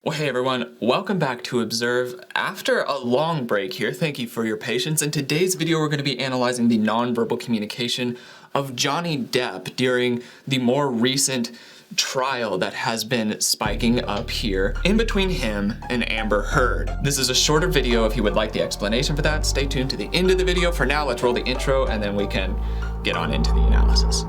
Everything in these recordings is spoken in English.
Well, hey everyone, welcome back to Observe. After a long break here, thank you for your patience. In today's video, we're going to be analyzing the nonverbal communication of Johnny Depp during the more recent trial that has been spiking up here in between him and Amber Heard. This is a shorter video. If you would like the explanation for that, stay tuned to the end of the video. For now, let's roll the intro and then we can get on into the analysis.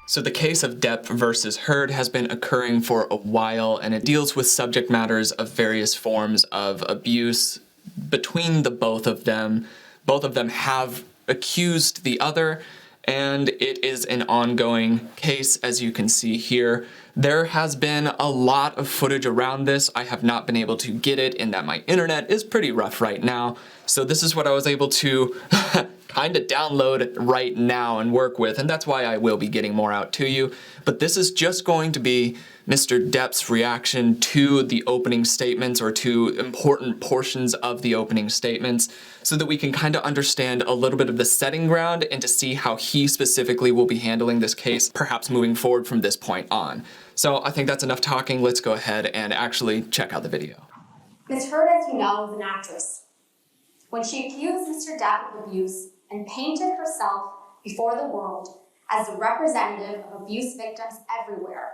So the case of Depp versus Heard has been occurring for a while, and it deals with subject matters of various forms of abuse between the both of them. Both of them have accused the other, and it is an ongoing case, as you can see here. There has been a lot of footage around this. I have not been able to get it in that my internet is pretty rough right now. So this is what I was able to kind of download right now and work with, and that's why I will be getting more out to you. But this is just going to be Mr. Depp's reaction to the opening statements, or to important portions of the opening statements, so that we can kind of understand a little bit of the setting ground and to see how he specifically will be handling this case, perhaps moving forward from this point on. So I think that's enough talking. Let's go ahead and actually check out the video. Ms. Heard, as you know, is an actress. When she accused Mr. Depp of abuse and painted herself before the world as the representative of abuse victims everywhere,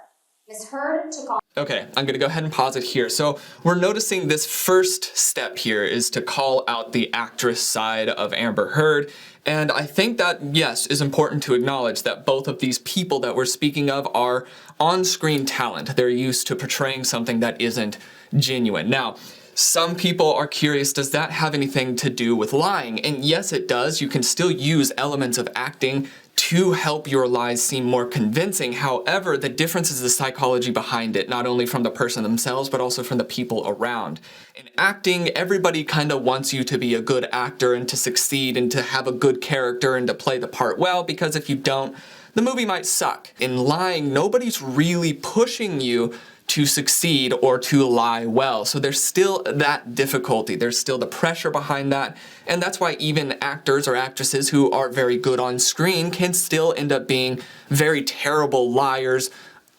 Ms. Heard took on... Okay, I'm gonna go ahead and pause it here. So we're noticing this first step here is to call out the actress side of Amber Heard. And I think that, yes, is important to acknowledge that both of these people that we're speaking of are on-screen talent. They're used to portraying something that isn't genuine. Now, some people are curious, does that have anything to do with lying? And yes, it does. You can still use elements of acting to help your lies seem more convincing. However, the difference is the psychology behind it, not only from the person themselves, but also from the people around. In acting, everybody kind of wants you to be a good actor and to succeed and to have a good character and to play the part well, because if you don't, the movie might suck. In lying, nobody's really pushing you to succeed or to lie well. So there's still that difficulty. There's still the pressure behind that. And that's why even actors or actresses who are very good on screen can still end up being very terrible liars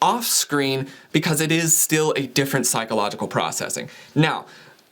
off screen, because it is still a different psychological processing. Now,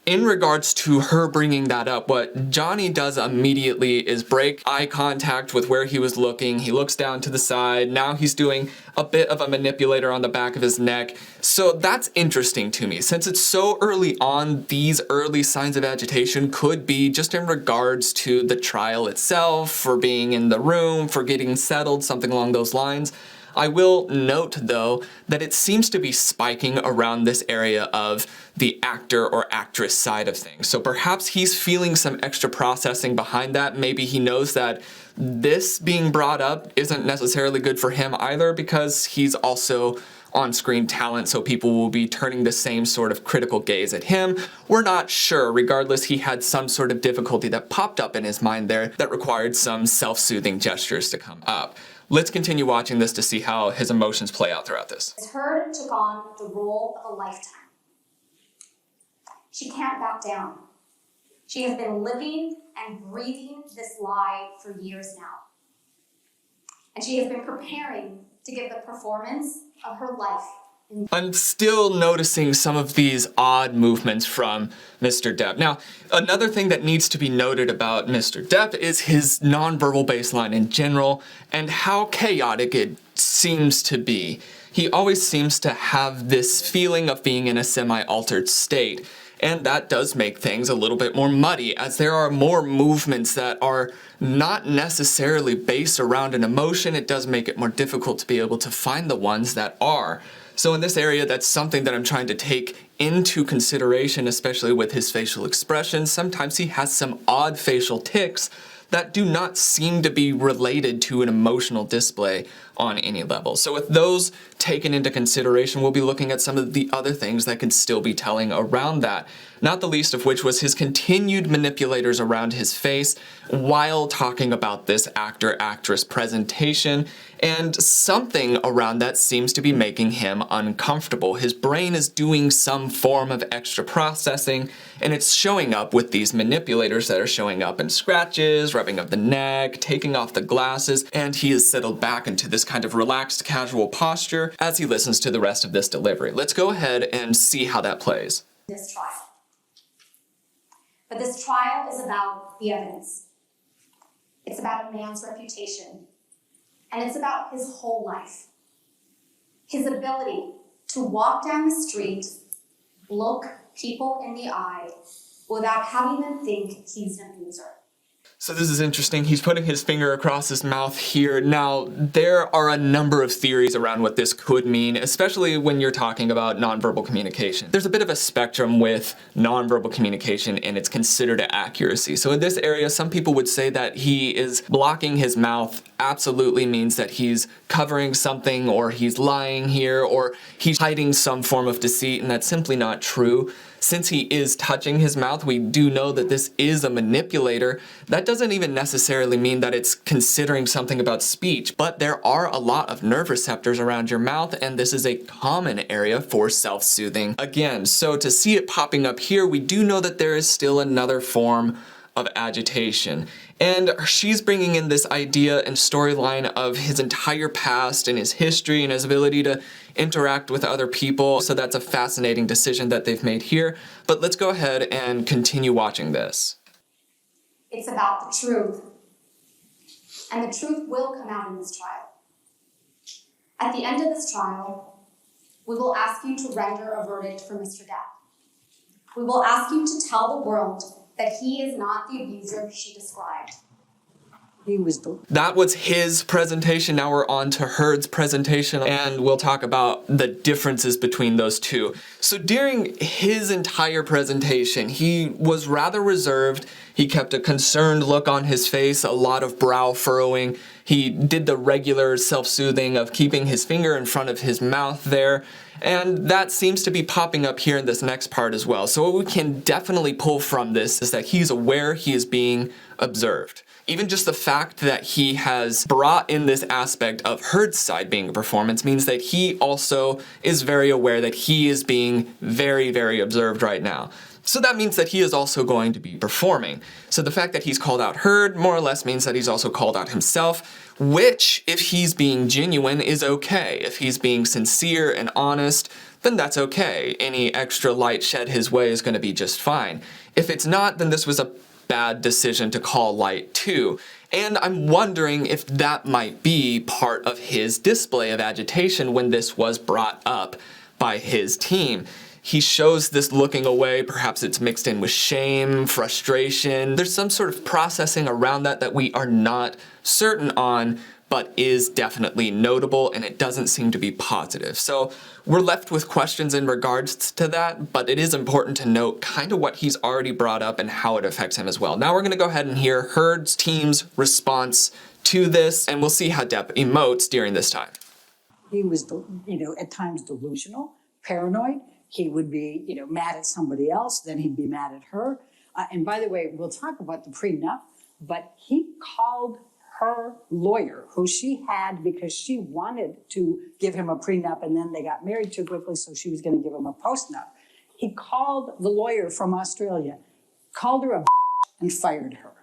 in regards to her bringing that up, what Johnny does immediately is break eye contact with where he was looking. He looks down to the side. Now he's doing a bit of a manipulator on the back of his neck. So that's interesting to me. Since it's so early on, these early signs of agitation could be just in regards to the trial itself, for being in the room, for getting settled, something along those lines. I will note, though, that it seems to be spiking around this area of the actor or actress side of things. So perhaps he's feeling some extra processing behind that. Maybe he knows that this being brought up isn't necessarily good for him either, because he's also on-screen talent, so people will be turning the same sort of critical gaze at him. We're not sure. Regardless, he had some sort of difficulty that popped up in his mind there that required some self-soothing gestures to come up. Let's continue watching this to see how his emotions play out throughout this. Ms. Heard took on the role of a lifetime. She can't back down. She has been living and breathing this lie for years now. And she has been preparing to give the performance of her life. I'm still noticing some of these odd movements from Mr. Depp. Now, another thing that needs to be noted about Mr. Depp is his nonverbal baseline in general and how chaotic it seems to be. He always seems to have this feeling of being in a semi-altered state. And that does make things a little bit more muddy, as there are more movements that are not necessarily based around an emotion. It does make it more difficult to be able to find the ones that are. So in this area, that's something that I'm trying to take into consideration, especially with his facial expressions. Sometimes he has some odd facial tics that do not seem to be related to an emotional display on any level. So with those taken into consideration, we'll be looking at some of the other things that could still be telling around that. Not the least of which was his continued manipulators around his face while talking about this actor-actress presentation, and something around that seems to be making him uncomfortable. His brain is doing some form of extra processing, and it's showing up with these manipulators that are showing up in scratches, rubbing of the neck, taking off the glasses, and he is settled back into this kind of relaxed, casual posture as he listens to the rest of this delivery. Let's go ahead and see how that plays. This trial. But this trial is about the evidence. It's about a man's reputation. And it's about his whole life. His ability to walk down the street, look people in the eye, without having them think he's an abuser. So this is interesting. He's putting his finger across his mouth here. Now, there are a number of theories around what this could mean, especially when you're talking about nonverbal communication. There's a bit of a spectrum with nonverbal communication and its considered accuracy. So in this area, some people would say that he is blocking his mouth absolutely means that he's covering something, or he's lying here, or he's hiding some form of deceit, and that's simply not true. Since he is touching his mouth, we do know that this is a manipulator. That doesn't even necessarily mean that it's considering something about speech, but there are a lot of nerve receptors around your mouth, and this is a common area for self-soothing. Again, so to see it popping up here, we do know that there is still another form of agitation. And she's bringing in this idea and storyline of his entire past and his history and his ability to interact with other people. So that's a fascinating decision that they've made here. But let's go ahead and continue watching this. It's about the truth. And the truth will come out in this trial. At the end of this trial, we will ask you to render a verdict for Mr. Depp. We will ask you to tell the world that he is not the abuser she described. That was his presentation. Now we're on to Heard's presentation, and we'll talk about the differences between those two. So during his entire presentation, he was rather reserved. He kept a concerned look on his face, a lot of brow furrowing. He did the regular self-soothing of keeping his finger in front of his mouth there. And that seems to be popping up here in this next part as well. So what we can definitely pull from this is that he's aware he is being observed. Even just the fact that he has brought in this aspect of Heard's side being a performance means that he also is very aware that he is being very, very observed right now. So that means that he is also going to be performing. So the fact that he's called out Heard more or less means that he's also called out himself, which, if he's being genuine, is okay. If he's being sincere and honest, then that's okay. Any extra light shed his way is going to be just fine. If it's not, then this was a bad decision to call light too. And I'm wondering if that might be part of his display of agitation when this was brought up by his team. He shows this looking away, perhaps it's mixed in with shame, frustration. There's some sort of processing around that we are not certain on, but is definitely notable, and it doesn't seem to be positive. So we're left with questions in regards to that, but it is important to note kind of what he's already brought up and how it affects him as well. Now we're gonna go ahead and hear Heard's team's response to this, and we'll see how Depp emotes during this time. He was, at times delusional, paranoid. He would be, mad at somebody else, then he'd be mad at her. And by the way, we'll talk about the prenup, but he called her lawyer, who she had because she wanted to give him a prenup, and then they got married too quickly, so she was going to give him a postnup. He called the lawyer from Australia, called her a and fired her.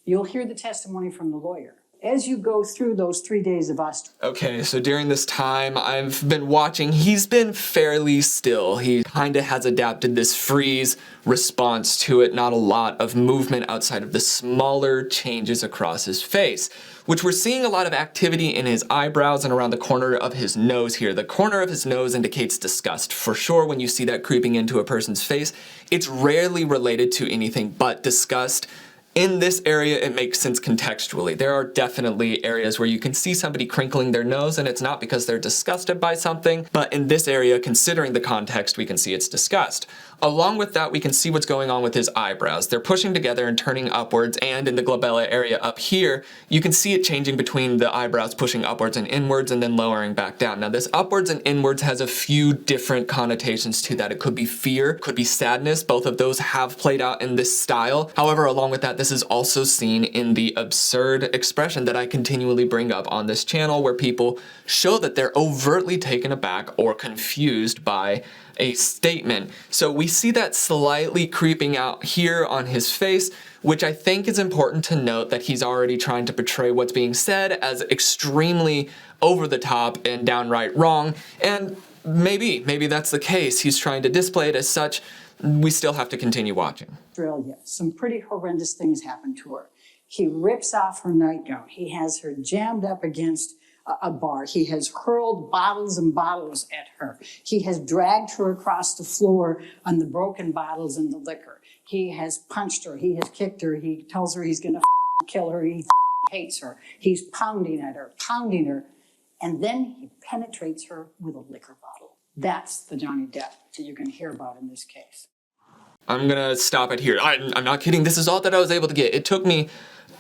You'll hear the testimony from the lawyer as you go through those 3 days of Australia. Okay, so during this time I've been watching, he's been fairly still. He kind of has adapted this freeze response to it, not a lot of movement outside of the smaller changes across his face, which we're seeing a lot of activity in his eyebrows and around the corner of his nose here. The corner of his nose indicates disgust. For sure, when you see that creeping into a person's face, it's rarely related to anything but disgust. In this area, it makes sense contextually. There are definitely areas where you can see somebody crinkling their nose, and it's not because they're disgusted by something, but in this area, considering the context, we can see it's disgust. Along with that, we can see what's going on with his eyebrows. They're pushing together and turning upwards, and in the glabella area up here, you can see it changing between the eyebrows pushing upwards and inwards and then lowering back down. Now this upwards and inwards has a few different connotations to that. It could be fear, could be sadness. Both of those have played out in this style. However, along with that, this is also seen in the absurd expression that I continually bring up on this channel, where people show that they're overtly taken aback or confused by a statement. So we see that slightly creeping out here on his face, which I think is important to note that he's already trying to portray what's being said as extremely over the top and downright wrong. And maybe that's the case. He's trying to display it as such. We still have to continue watching. Australia, some pretty horrendous things happen to her. He rips off her nightgown. He has her jammed up against a bar. He has hurled bottles and bottles at her. He has dragged her across the floor on the broken bottles and the liquor. He has punched her. He has kicked her. He tells her he's going to kill her. He hates her. He's pounding at her, and then he penetrates her with a liquor bottle. That's the Johnny Depp that you're going to hear about in this case. I'm gonna stop it here. I'm not kidding. This is all that I was able to get. It took me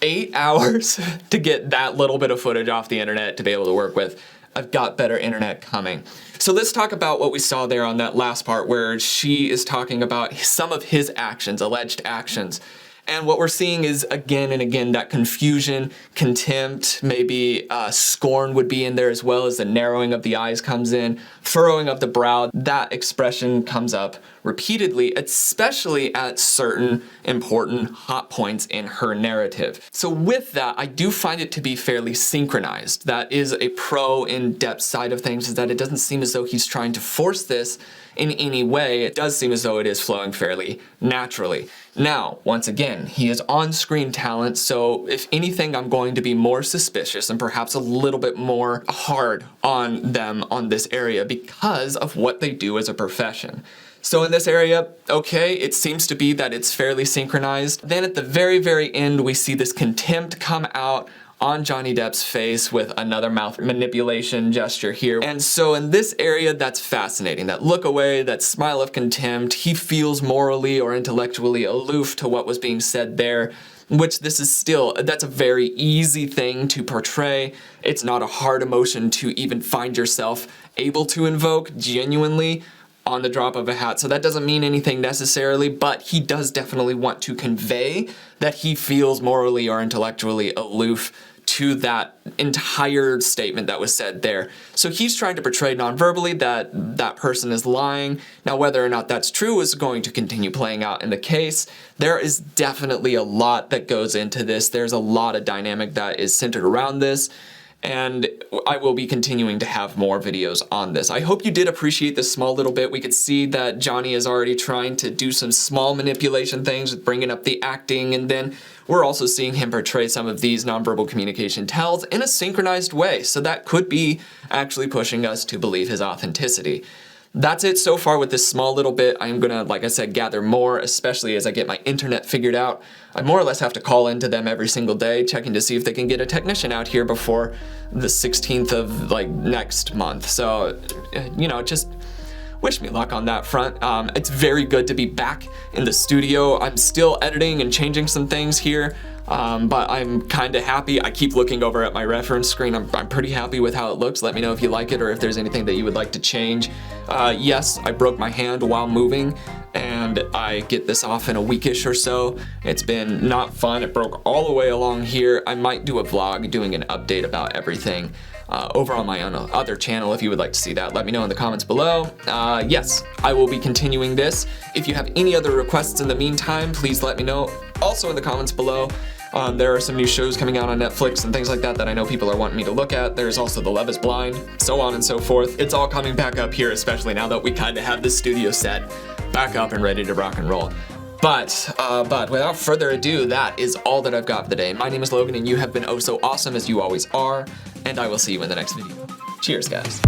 8 hours to get that little bit of footage off the internet to be able to work with. I've got better internet coming. So let's talk about what we saw there on that last part where she is talking about some of his actions, alleged actions. And what we're seeing is again and again that confusion, contempt, maybe scorn would be in there, as well as the narrowing of the eyes comes in, furrowing of the brow. That expression comes up repeatedly, especially at certain important hot points in her narrative. So with that, I do find it to be fairly synchronized. That is a pro in Depp's side of things, is that it doesn't seem as though he's trying to force this in any way. It does seem as though it is flowing fairly naturally. Now, once again, he is on-screen talent, so if anything, I'm going to be more suspicious and perhaps a little bit more hard on them on this area because of what they do as a profession. So in this area, okay, it seems to be that it's fairly synchronized. Then at the very, very end, we see this contempt come out on Johnny Depp's face with another mouth manipulation gesture here. And so in this area, that's fascinating. That look away, that smile of contempt, he feels morally or intellectually aloof to what was being said there, which this is still, that's a very easy thing to portray. It's not a hard emotion to even find yourself able to invoke genuinely on the drop of a hat. So that doesn't mean anything necessarily, but he does definitely want to convey that he feels morally or intellectually aloof to that entire statement that was said there. So he's trying to portray non-verbally that that person is lying. Now, whether or not that's true is going to continue playing out in the case. There is definitely a lot that goes into this. There's a lot of dynamic that is centered around this. And I will be continuing to have more videos on this. I hope you did appreciate this small little bit. We could see that Johnny is already trying to do some small manipulation things with bringing up the acting, and then we're also seeing him portray some of these nonverbal communication tells in a synchronized way. So that could be actually pushing us to believe his authenticity. That's it so far with this small little bit. I'm gonna, like I said, gather more, especially as I get my internet figured out. I more or less have to call into them every single day, checking to see if they can get a technician out here before the 16th of next month. So, you know, just wish me luck on that front. It's very good to be back in the studio. I'm still editing and changing some things here. But I'm kind of happy. I keep looking over at my reference screen. I'm pretty happy with how it looks. Let me know if you like it or if there's anything that you would like to change. Yes, I broke my hand while moving, and I get this off in a weekish or so. It's been not fun. It broke all the way along here. I might do a vlog doing an update about everything over on my own other channel. If you would like to see that, let me know in the comments below. Yes, I will be continuing this. If you have any other requests in the meantime, please let me know also in the comments below. There are some new shows coming out on Netflix and things like that that I know people are wanting me to look at. There's also The Love is Blind, so on and so forth. It's all coming back up here, especially now that we kind of have this studio set back up and ready to rock and roll. But without further ado, that is all that I've got for the day. My name is Logan, and you have been oh so awesome as you always are, and I will see you in the next video. Cheers, guys.